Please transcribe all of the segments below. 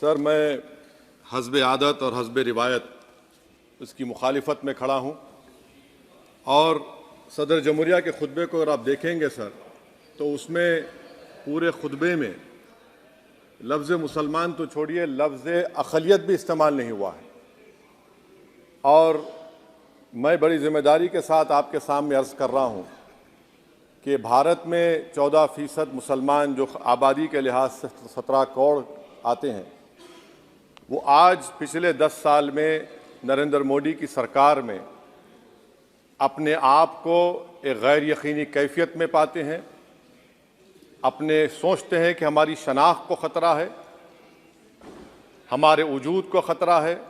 Sir, मैं हस्ब आदत और हस्ब रिवायत इसकी मुखालिफत में खड़ा हूँ और सदर जमहूरिया के खुतबे को अगर आप देखेंगे सर, तो उसमें पूरे खुतबे में लफ्ज़ मुसलमान तो छोड़िए, लफ्ज़ अक़लियत भी इस्तेमाल नहीं हुआ है। और मैं बड़ी ज़िम्मेदारी के साथ आपके सामने अर्ज़ कर रहा हूँ कि भारत में 14% मुसलमान जो आबादी के लिहाज से 17 करोड़ आते हैं, वो आज पिछले 10 साल में नरेंद्र मोदी की सरकार में अपने आप को एक गैर यकीनी कैफियत में पाते हैं, अपने सोचते हैं कि हमारी शनाख्त को ख़तरा है, हमारे वजूद को ख़तरा है।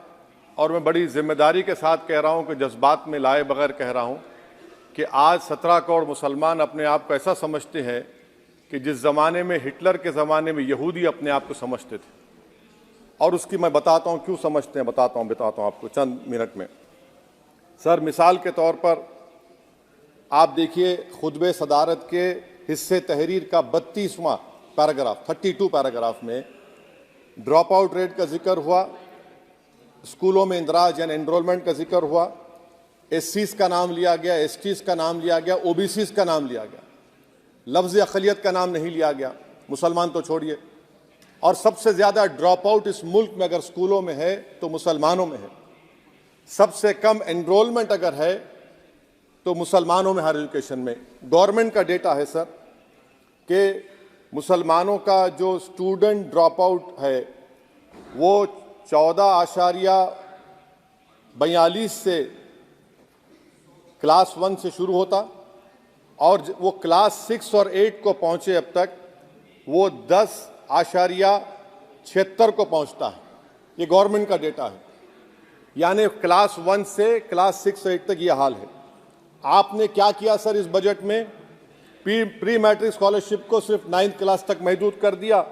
और मैं बड़ी ज़िम्मेदारी के साथ कह रहा हूँ कि जज्बात में लाए बगैर कह रहा हूँ कि आज 17 करोड़ मुसलमान अपने आप को ऐसा समझते हैं कि जिस ज़माने में हिटलर के ज़माने में यहूदी अपने आप को समझते थे। और उसकी मैं बताता हूँ क्यों समझते हैं, बताता हूँ आपको चंद मिनट में। सर, मिसाल के तौर पर आप देखिए खुतबे सदारत के हिस्से तहरीर का 32वां पैराग्राफ 32 पैराग्राफ में ड्रॉप आउट रेट का जिक्र हुआ, स्कूलों में इंदराज यानी एनरोलमेंट का जिक्र हुआ, एससीज का नाम लिया गया, एसटीज का नाम लिया गया, ओबीसीज का नाम लिया गया, लफ्ज़ अक़लियत का नाम नहीं लिया गया, मुसलमान तो छोड़िए। और सबसे ज़्यादा ड्रॉप आउट इस मुल्क में अगर स्कूलों में है तो मुसलमानों में है। सबसे कम एनरोलमेंट अगर है तो मुसलमानों में हायर एजुकेशन में। गवर्नमेंट का डेटा है सर कि मुसलमानों का जो स्टूडेंट ड्रॉप आउट है वो 14.42 से क्लास 1 से शुरू होता और वो क्लास 6 और 8 को पहुंचे अब तक वो 10.76 को पहुंचता है। ये गवर्नमेंट का डेटा है, यानी क्लास 1 से क्लास 6 8 तक ये हाल है। आपने क्या किया सर इस बजट में? प्री मैट्रिक स्कॉलरशिप को सिर्फ 9th क्लास तक महदूद कर दिया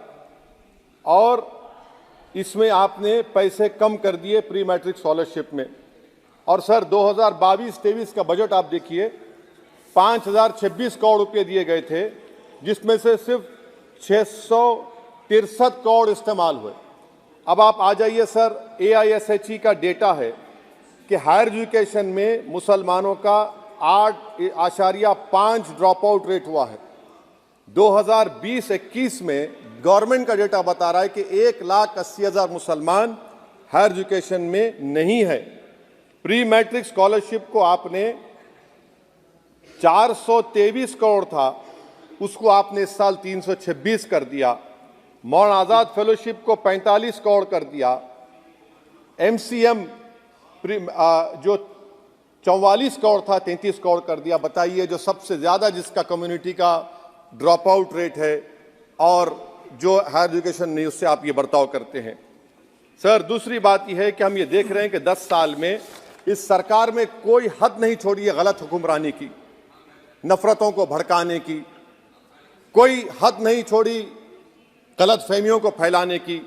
और इसमें आपने पैसे कम कर दिए प्री मैट्रिक स्कॉलरशिप में। और सर 2022-23 का बजट आप देखिए, 5026 करोड़ रुपए दिए गए थे, जिसमें से सिर्फ 663 करोड़ इस्तेमाल हुए। अब आप आ जाइए सर, AISHE का डेटा है कि हायर एजुकेशन में मुसलमानों का 8.5 ड्रॉप आउट रेट हुआ है। 2020-21 में गवर्नमेंट का डेटा बता रहा है कि 1,80,000 मुसलमान हायर एजुकेशन में नहीं है। प्री मैट्रिक स्कॉलरशिप को आपने 423 करोड़ था, उसको आपने इस साल 326 कर दिया। मौलाना आज़ाद फेलोशिप को 45 करोड़ कर दिया। MCM जो 44 करोड़ था 33 करोड़ कर दिया। बताइए, जो सबसे ज़्यादा जिसका कम्युनिटी का ड्रॉप आउट रेट है और जो हायर एजुकेशन नहीं, उससे आप ये बर्ताव करते हैं। सर, दूसरी बात यह है कि हम ये देख रहे हैं कि 10 साल में इस सरकार में कोई हद नहीं छोड़ी है गलत हुक्मरानी की, नफरतों को भड़काने की, कोई हद नहीं छोड़ी गलत फहमियों को फैलाने की,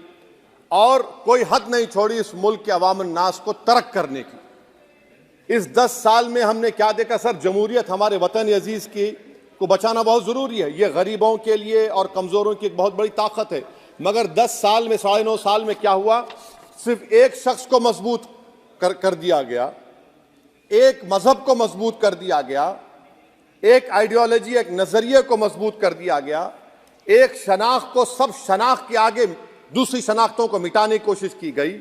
और कोई हद नहीं छोड़ी इस मुल्क के अवाम नास को तर्क करने की। इस 10 साल में हमने क्या देखा सर? जमहूरियत हमारे वतन अजीज की को बचाना बहुत ज़रूरी है, ये गरीबों के लिए और कमज़ोरों की एक बहुत बड़ी ताकत है। मगर 10 साल में 9.5 साल में क्या हुआ? सिर्फ एक शख्स को मजबूत कर दिया गया, एक मजहब को मजबूत कर दिया गया, एक आइडियोलॉजी, एक नज़रिए को मजबूत कर दिया गया, एक शनाख्त को सब शनाख्त के आगे दूसरी शनाख्तों को मिटाने की कोशिश की गई,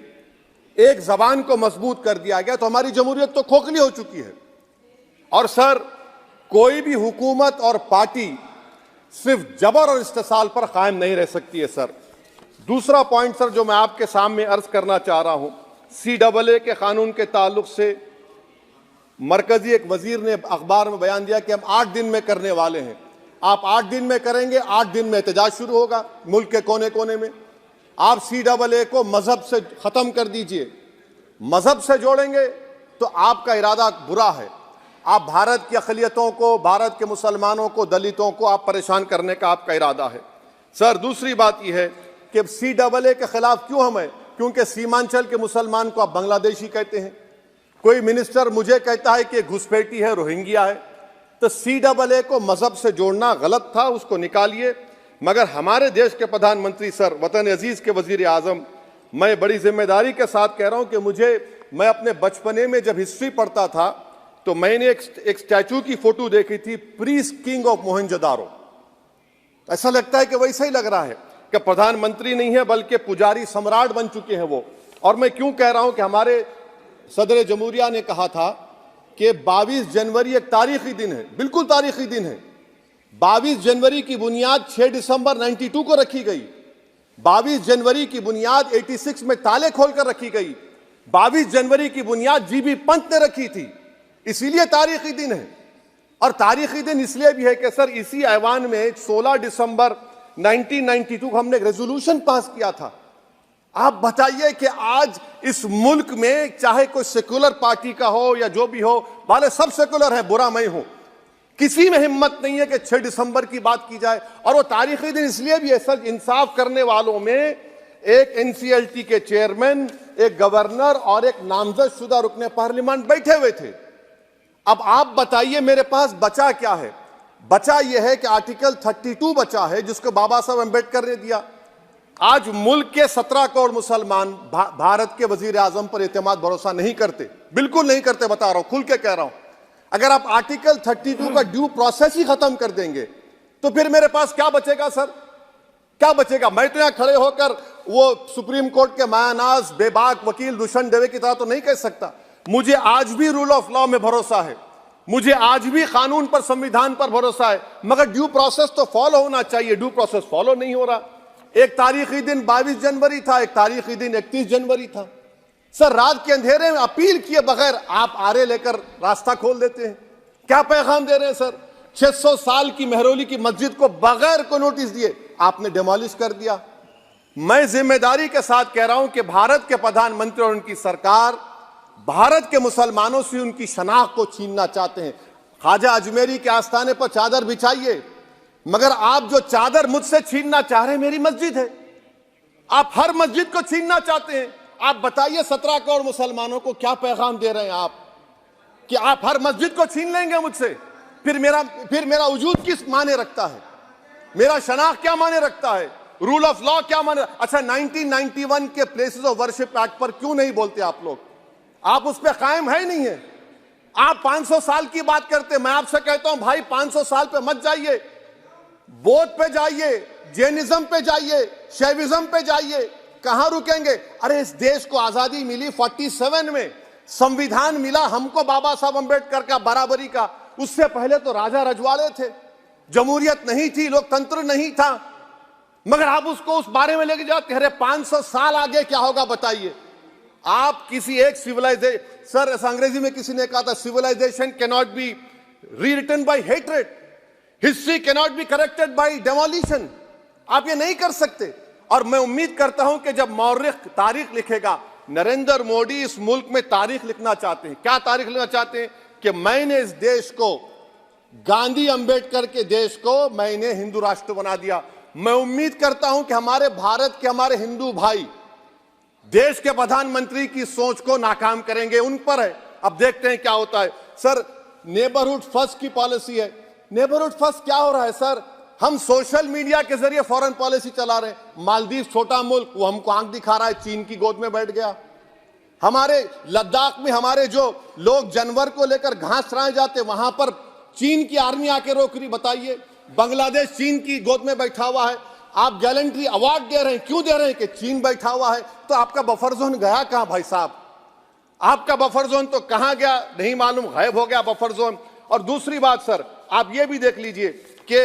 एक ज़बान को मजबूत कर दिया गया। तो हमारी जमहूरियत तो खोखली हो चुकी है। और सर, कोई भी हुकूमत और पार्टी सिर्फ जबर और इस्तेसाल पर कायम नहीं रह सकती है सर। दूसरा पॉइंट सर जो मैं आपके सामने अर्ज करना चाह रहा हूं, CAA के कानून के ताल्लुक से मरकजी एक वजीर ने अखबार में बयान दिया कि हम 8 दिन में करने वाले हैं। आप 8 दिन में करेंगे, 8 दिन में एहतजाज शुरू होगा मुल्क के कोने कोने में। आप CAA को मजहब से ख़त्म कर दीजिए, मजहब से जोड़ेंगे तो आपका इरादा बुरा है। आप भारत की अक़लियतों को, भारत के मुसलमानों को, दलितों को आप परेशान करने का आपका इरादा है। सर, दूसरी बात यह है कि CAA के खिलाफ क्यों हम हैं? क्योंकि सीमांचल के मुसलमान को आप बांग्लादेशी कहते हैं। कोई मिनिस्टर मुझे कहता है कि घुसपैठी है, रोहिंग्या है। तो CAA को मजहब से जोड़ना गलत था, उसको निकालिए। मगर हमारे देश के प्रधानमंत्री सर, वतन अजीज के वजीर आजम मैं बड़ी जिम्मेदारी के साथ कह रहा हूं कि मैं अपने बचपने में जब हिस्ट्री पढ़ता था तो मैंने एक स्टैचू की फोटो देखी थी, प्रीस्ट किंग ऑफ मोहनजोदारो। ऐसा लगता है कि वैसा ही लग रहा है कि प्रधानमंत्री नहीं है बल्कि पुजारी सम्राट बन चुके हैं वो। और मैं क्यों कह रहा हूं कि हमारे सदर जमहूरिया ने कहा था कि 22 जनवरी एक तारीखी दिन है, बिल्कुल तारीखी दिन है। 22 जनवरी की बुनियाद 6 दिसंबर 92 को रखी गई। 22 जनवरी की बुनियाद 86 में ताले खोलकर रखी गई। 22 जनवरी की बुनियाद जीबी पंत ने रखी थी, इसीलिए तारीखी दिन है। और तारीखी दिन इसलिए भी है कि सर इसी ऐवान में 16 दिसंबर 1992 को हमने एक रेजोल्यूशन पास किया था। आप बताइए कि आज इस मुल्क में चाहे कोई सेकुलर पार्टी का हो या जो भी हो, वाले सब सेकुलर है, बुरा मैं हूं, किसी में हिम्मत नहीं है कि 6 दिसंबर की बात की जाए। और वो तारीखी दिन इसलिए भी है सर, इंसाफ करने वालों में एक एनसीएलटी के चेयरमैन, एक गवर्नर और एक नामजद शुदा रुकने पार्लियामेंट बैठे हुए थे। अब आप बताइए मेरे पास बचा क्या है? बचा यह है कि आर्टिकल 32 बचा है जिसको बाबा साहब अम्बेडकर ने दिया। आज मुल्क के 17 करोड़ मुसलमान भारत के वजीर आजम पर एतमाद भरोसा नहीं करते, बिल्कुल नहीं करते, बता रहा हूं, खुल के कह रहा हूं। अगर आप आर्टिकल 32 का ड्यू प्रोसेस ही खत्म कर देंगे तो फिर मेरे पास क्या बचेगा सर? क्या बचेगा? मैं तो यहां खड़े होकर वो सुप्रीम कोर्ट के मायानाज बेबाक वकील दुष्यंत दवे की तरह तो नहीं कह सकता। मुझे आज भी रूल ऑफ लॉ में भरोसा है, मुझे आज भी कानून पर, संविधान पर भरोसा है, मगर ड्यू प्रोसेस तो फॉलो होना चाहिए। ड्यू प्रोसेस फॉलो नहीं हो रहा। एक तारीखी दिन 22 जनवरी था, एक तारीखी दिन 31 जनवरी था। सर रात के अंधेरे में अपील किए बगैर आप आरे लेकर रास्ता खोल देते हैं। क्या पैगाम दे रहे हैं सर? 600 साल की मेहरौली की मस्जिद को बगैर को नोटिस दिए आपने डेमोलिश कर दिया। मैं जिम्मेदारी के साथ कह रहा हूं कि भारत के प्रधानमंत्री और उनकी सरकार भारत के मुसलमानों से उनकी शनाख्त को छीनना चाहते हैं। ख्वाजा अजमेरी के आस्थाने पर चादर बिछाइए, मगर आप जो चादर मुझसे छीनना चाह रहे हैं मेरी मस्जिद है, आप हर मस्जिद को छीनना चाहते हैं। आप बताइए 17 करोड़ मुसलमानों को क्या पैगाम दे रहे हैं आप कि आप हर मस्जिद को छीन लेंगे मुझसे? फिर मेरा वजूद किस माने रखता है? मेरा शनाख्त क्या माने रखता है? रूल ऑफ लॉ क्या माने? अच्छा 1991 के प्लेसेस ऑफ वर्शिप एक्ट पर क्यों नहीं बोलते आप लोग? आप उस पर कायम है नहीं है। आप 500 साल की बात करते, मैं आपसे कहता हूं भाई 500 साल पे मत जाइए, बौद्ध पे जाइए, जैनिज्म पे जाइए, शैविज्म पे जाइए, कहां रुकेंगे? अरे इस देश को आजादी मिली 47 में, संविधान मिला हमको बाबा साहब अम्बेडकर का, बराबरी का। उससे पहले तो राजा रजवाड़े थे, जमहूरियत नहीं थी, लोकतंत्र नहीं था, मगर आप उसको उस बारे में लेके जाते। अरे 500 साल आगे क्या होगा बताइए? आप किसी एक सिविलाइजेशन, सर ऐसा अंग्रेजी में किसी ने कहा था, civilisation can not be rewritten by hatred, history can not be corrected by demolition. आप ये नहीं कर सकते। और मैं उम्मीद करता हूं कि जब मौर्रिख तारीख लिखेगा, नरेंद्र मोदी इस मुल्क में तारीख लिखना चाहते हैं। क्या तारीख लिखना चाहते हैं? कि मैंने इस देश को, गांधी अंबेडकर के देश को मैंने हिंदू राष्ट्र बना दिया। मैं उम्मीद करता हूं कि हमारे भारत के हमारे हिंदू भाई देश के प्रधानमंत्री की सोच को नाकाम करेंगे, उन पर है। अब देखते हैं क्या होता है। सर नेबरहुड फर्स्ट की पॉलिसी है। नेबरहुड फर्स्ट क्या हो रहा है सर? हम सोशल मीडिया के जरिए फॉरेन पॉलिसी चला रहे हैं। मालदीव छोटा मुल्क, वो हमको आंख दिखा रहा है, चीन की गोद में बैठ गया। हमारे लद्दाख में हमारे जो लोग जानवर को लेकर घास चराए जाते, वहां पर चीन की आर्मी आके रोक रही। बताइए, बांग्लादेश चीन की गोद में बैठा हुआ है। आप गैलेंट्री अवार्ड दे रहे हैं, क्यों दे रहे हैं? कि चीन बैठा हुआ है। तो आपका बफर जोन गया कहां भाई साहब? आपका बफर जोन तो कहां गया नहीं मालूम, गायब हो गया बफर जोन। और दूसरी बात सर, आप ये भी देख लीजिए कि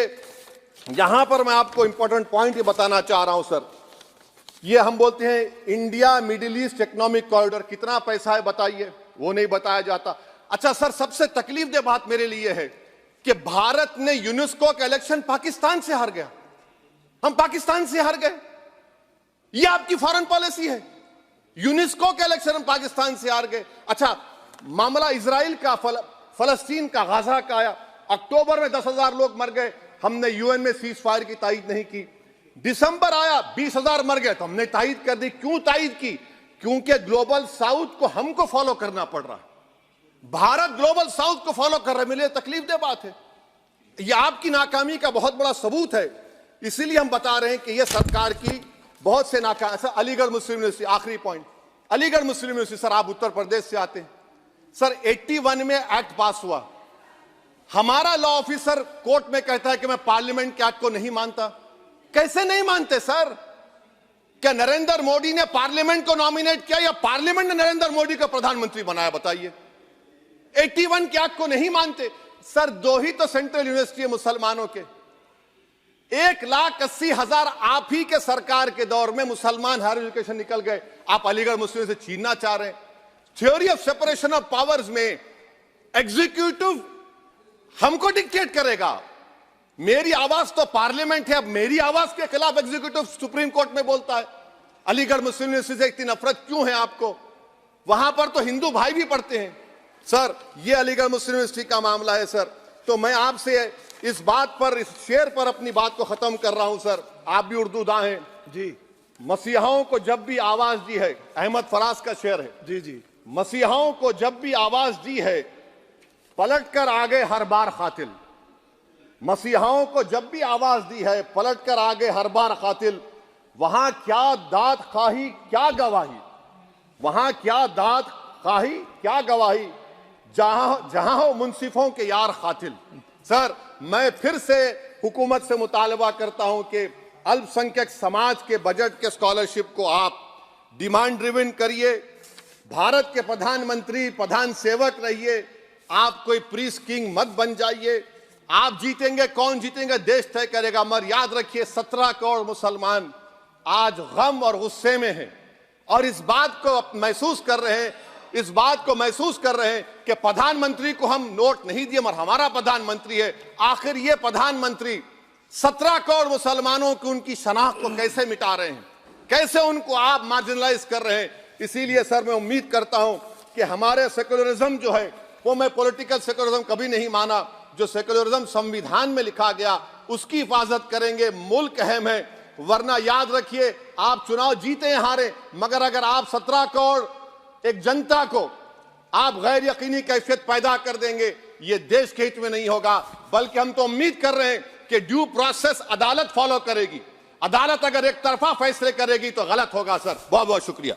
यहां पर मैं आपको इंपॉर्टेंट पॉइंट ये बताना चाह रहा हूं सर। ये हम बोलते हैं India middle east economic corridor, कितना पैसा है बताइए? वो नहीं बताया जाता। अच्छा सर, सबसे तकलीफ दे बात मेरे लिए है कि भारत ने यूनेस्को का इलेक्शन पाकिस्तान से हार गया। हम पाकिस्तान से हार गए, ये आपकी फॉरेन पॉलिसी है। यूनेस्को के इलेक्शन हम पाकिस्तान से हार गए। अच्छा, मामला इजराइल का, फलस्तीन का, गाजा का आया। अक्टूबर में 10,000 लोग मर गए, हमने यूएन में सीज फायर की तायीद नहीं की। दिसंबर आया, 20,000 मर गए, तो हमने तायीद कर दी। क्यों तायीद की? क्योंकि ग्लोबल साउथ को हमको फॉलो करना पड़ रहा है। भारत ग्लोबल साउथ को फॉलो कर रहा है। मेरे लिए तकलीफ दे बात है। यह आपकी नाकामी का बहुत बड़ा सबूत है। इसीलिए हम बता रहे हैं कि यह सरकार की बहुत से नाका। सर अलीगढ़ मुस्लिम यूनिवर्सिटी, आखिरी पॉइंट, अलीगढ़ मुस्लिम यूनिवर्सिटी, सर आप उत्तर प्रदेश से आते हैं, सर 81 में एक्ट पास हुआ, हमारा लॉ ऑफिसर कोर्ट में कहता है कि मैं पार्लियामेंट के एक्ट को नहीं मानता। कैसे नहीं मानते सर? क्या नरेंद्र मोदी ने पार्लियामेंट को नॉमिनेट किया या पार्लियामेंट ने नरेंद्र मोदी को प्रधानमंत्री बनाया? बताइए। 81 के एक्ट को नहीं मानते सर। 2 ही तो सेंट्रल यूनिवर्सिटी है मुसलमानों के, 1,80,000 आप ही के सरकार के दौर में मुसलमान हायर एजुकेशन निकल गए। आप अलीगढ़ मुस्लिम से छीनना चाह रहे हैं। Theory of separation of powers में एग्जीक्यूटिव हमको डिक्टेट करेगा। मेरी आवाज तो पार्लियामेंट है, अब मेरी आवाज के खिलाफ एग्जीक्यूटिव सुप्रीम कोर्ट में बोलता है। अलीगढ़ मुस्लिम यूनिवर्सिटी से इतनी नफरत क्यों है आपको? वहां पर तो हिंदू भाई भी पढ़ते हैं। सर ये अलीगढ़ मुस्लिम यूनिवर्सिटी का मामला है सर। तो मैं आपसे इस बात पर, इस शेर पर अपनी बात को खत्म कर रहा हूं सर। आप भी उर्दूदां हैं जी। मसीहाओं को जब भी आवाज दी है, अहमद फराज का शेर है जी जी, मसीहाओं को जब भी आवाज दी है पलट कर आ गए हर बार कातिल। मसीहाओं को जब भी आवाज दी है पलट कर आ गए हर बार कातिल। वहां क्या दाद खाही क्या गवाही, वहां क्या दाद खाही क्या गवाही, जहां हो मुंसिफों के यार कातिल। सर मैं फिर से हुकूमत से मुतालबा करता हूं कि अल्पसंख्यक समाज के बजट के स्कॉलरशिप को आप डिमांड ड्रिवन करिए। भारत के प्रधानमंत्री प्रधान सेवक रहिए, आप कोई प्रीस किंग मत बन जाइए। आप जीतेंगे, कौन जीतेंगे देश तय करेगा, मगर याद रखिए 17 करोड़ मुसलमान आज गम और गुस्से में हैं और इस बात को महसूस कर रहे हैं, इस बात को महसूस कर रहे हैं कि प्रधानमंत्री को हम नोट नहीं दिए मगर हमारा प्रधानमंत्री है। आखिर ये प्रधानमंत्री 17 करोड़ मुसलमानों की उनकी शनाख्त को कैसे मिटा रहे हैं, कैसे उनको आप मार्जिनलाइज कर रहे हैं। इसीलिए सर मैं उम्मीद करता हूं कि हमारे सेक्युलरिज्म जो है वो, मैं पॉलिटिकल सेक्युलरिज्म कभी नहीं माना, जो सेक्युलरिज्म संविधान में लिखा गया उसकी हिफाजत करेंगे। मुल्क अहम है, वरना याद रखिए आप चुनाव जीते हैं हारे, मगर अगर आप 17 करोड़ एक जनता को आप गैर यकीनी कैफियत पैदा कर देंगे, ये देश के हित में नहीं होगा। बल्कि हम तो उम्मीद कर रहे हैं कि ड्यू प्रोसेस अदालत फॉलो करेगी। अदालत अगर एक तरफा फैसले करेगी तो गलत होगा। सर बहुत बहुत शुक्रिया।